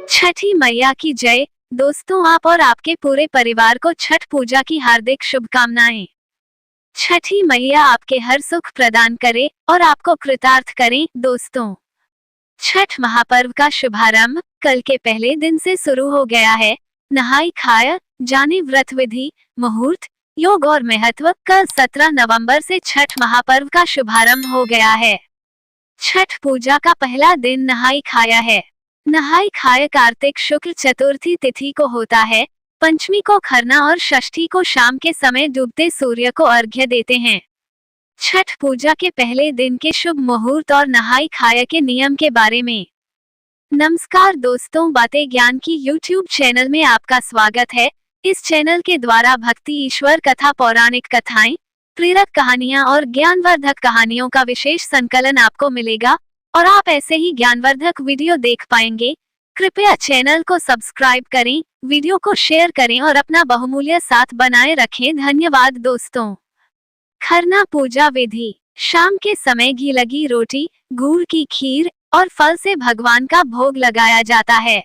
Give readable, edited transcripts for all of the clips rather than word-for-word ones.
छठी मैया की जय। दोस्तों, आप और आपके पूरे परिवार को छठ पूजा की हार्दिक शुभकामनाएं। छठी मैया आपके हर सुख प्रदान करे और आपको कृतार्थ करे। दोस्तों, छठ महापर्व का शुभारंभ कल के पहले दिन से शुरू हो गया है। नहाई खाया जाने व्रत विधि, मुहूर्त, योग और महत्व। कल 17 नवंबर से छठ महापर्व का शुभारंभ हो गया है। छठ पूजा का पहला दिन नहाई खाया है। नहाई खाया कार्तिक शुक्ल चतुर्थी तिथि को होता है। पंचमी को खरना और षष्ठी को शाम के समय डूबते सूर्य को अर्घ्य देते हैं। छठ पूजा के पहले दिन के शुभ मुहूर्त और नहाई खाया के नियम के बारे में। नमस्कार दोस्तों, बातें ज्ञान की YouTube चैनल में आपका स्वागत है। इस चैनल के द्वारा भक्ति, ईश्वर कथा, पौराणिक कथाएं, प्रेरक कहानियां और ज्ञानवर्धक कहानियों का विशेष संकलन आपको मिलेगा और आप ऐसे ही ज्ञानवर्धक वीडियो देख पाएंगे। कृपया चैनल को सब्सक्राइब करें, वीडियो को शेयर करें और अपना बहुमूल्य साथ बनाए रखें। धन्यवाद दोस्तों। खरना पूजा विधि। शाम के समय घी लगी रोटी, गुड़ की खीर और फल से भगवान का भोग लगाया जाता है।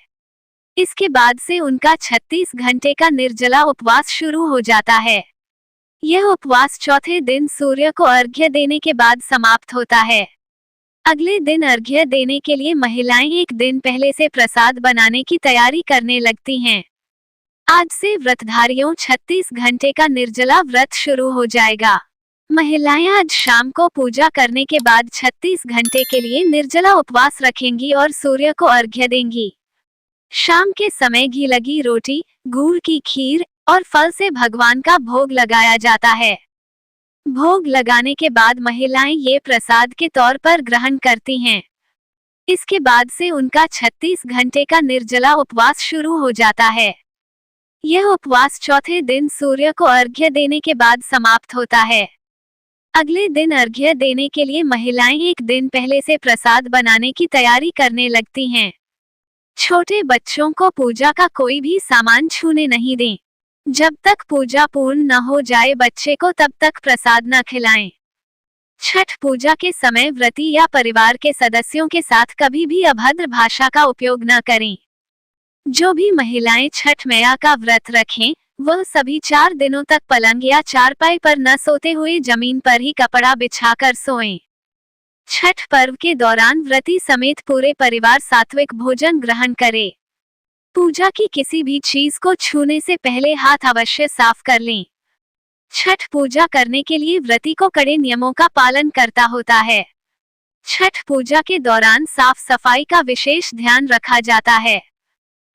इसके बाद से उनका 36 घंटे का निर्जला उपवास शुरू हो जाता है। यह उपवास चौथे दिन सूर्य को अर्घ्य देने के बाद समाप्त होता है। अगले दिन अर्घ्य देने के लिए महिलाएं एक दिन पहले से प्रसाद बनाने की तैयारी करने लगती हैं। आज से व्रतधारियों 36 घंटे का निर्जला व्रत शुरू हो जाएगा। महिलाएं आज शाम को पूजा करने के बाद 36 घंटे के लिए निर्जला उपवास रखेंगी और सूर्य को अर्घ्य देंगी। शाम के समय घी लगी रोटी, गुड़ की खीर और फल से भगवान का भोग लगाया जाता है। भोग लगाने के बाद महिलाएं ये प्रसाद के तौर पर ग्रहण करती हैं। इसके बाद से उनका 36 घंटे का निर्जला उपवास शुरू हो जाता है। यह उपवास चौथे दिन सूर्य को अर्घ्य देने के बाद समाप्त होता है। अगले दिन अर्घ्य देने के लिए महिलाएं एक दिन पहले से प्रसाद बनाने की तैयारी करने लगती हैं। छोटे बच्चों को पूजा का कोई भी सामान छूने नहीं दें। जब तक पूजा पूर्ण न हो जाए बच्चे को तब तक प्रसाद न खिलाएं। छठ पूजा के समय व्रती या परिवार के सदस्यों के साथ कभी भी अभद्र भाषा का उपयोग न करें। जो भी महिलाएं छठ मैया का व्रत रखें, वह सभी 4 दिनों तक पलंग या चारपाई पर न सोते हुए जमीन पर ही कपड़ा बिछाकर सोएं। छठ पर्व के दौरान व्रती समेत पूरे परिवार सात्विक भोजन ग्रहण करे। पूजा की किसी भी चीज को छूने से पहले हाथ अवश्य साफ कर लें। छठ पूजा करने के लिए व्रती को कड़े नियमों का पालन करता होता है। छठ पूजा के दौरान साफ सफाई का विशेष ध्यान रखा जाता है।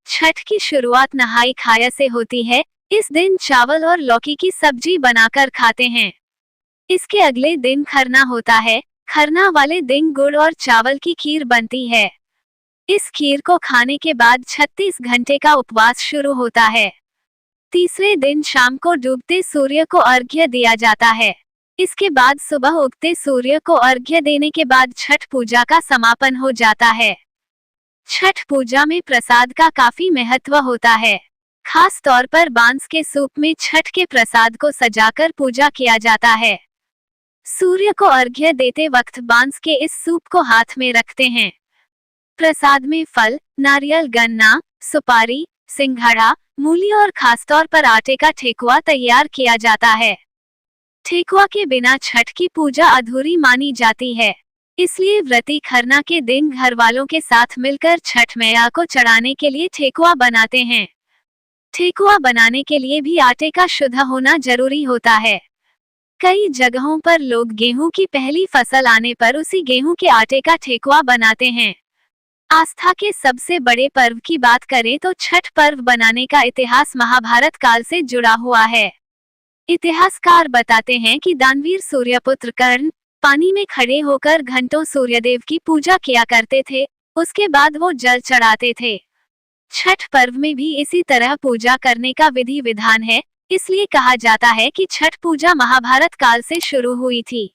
छठ की शुरुआत नहाई खाया से होती है। इस दिन चावल और लौकी की सब्जी बनाकर खाते हैं। इसके अगले दिन खरना होता है। खरना वाले दिन गुड़ और चावल की खीर बनती है। इस खीर को खाने के बाद 36 घंटे का उपवास शुरू होता है। तीसरे दिन शाम को डूबते सूर्य को अर्घ्य दिया जाता है। इसके बाद सुबह उगते सूर्य को अर्घ्य देने के बाद छठ पूजा का समापन हो जाता है। छठ पूजा में प्रसाद का काफी महत्व होता है। खास तौर पर बांस के सूप में छठ के प्रसाद को सजाकर पूजा किया जाता है। सूर्य को अर्घ्य देते वक्त बांस के इस सूप को हाथ में रखते हैं। प्रसाद में फल, नारियल, गन्ना, सुपारी, सिंघाड़ा, मूली और खासतौर पर आटे का ठेकुआ तैयार किया जाता है। ठेकुआ के बिना छठ की पूजा अधूरी मानी जाती है। इसलिए व्रती खरना के दिन घर वालों के साथ मिलकर छठ मैया को चढ़ाने के लिए ठेकुआ बनाते हैं। ठेकुआ बनाने के लिए भी आटे का शुद्ध होना जरूरी होता है। कई जगहों पर लोग गेहूं की पहली फसल आने पर उसी गेहूं के आटे का ठेकुआ बनाते हैं। आस्था के सबसे बड़े पर्व की बात करें तो छठ पर्व बनाने का इतिहास महाभारत काल से जुड़ा हुआ है। इतिहासकार बताते हैं कि दानवीर सूर्यपुत्र कर्ण पानी में खड़े होकर घंटों सूर्यदेव की पूजा किया करते थे। उसके बाद वो जल चढ़ाते थे। छठ पर्व में भी इसी तरह पूजा करने का विधि विधान है। इसलिए कहा जाता है कि छठ पूजा महाभारत काल से शुरू हुई थी।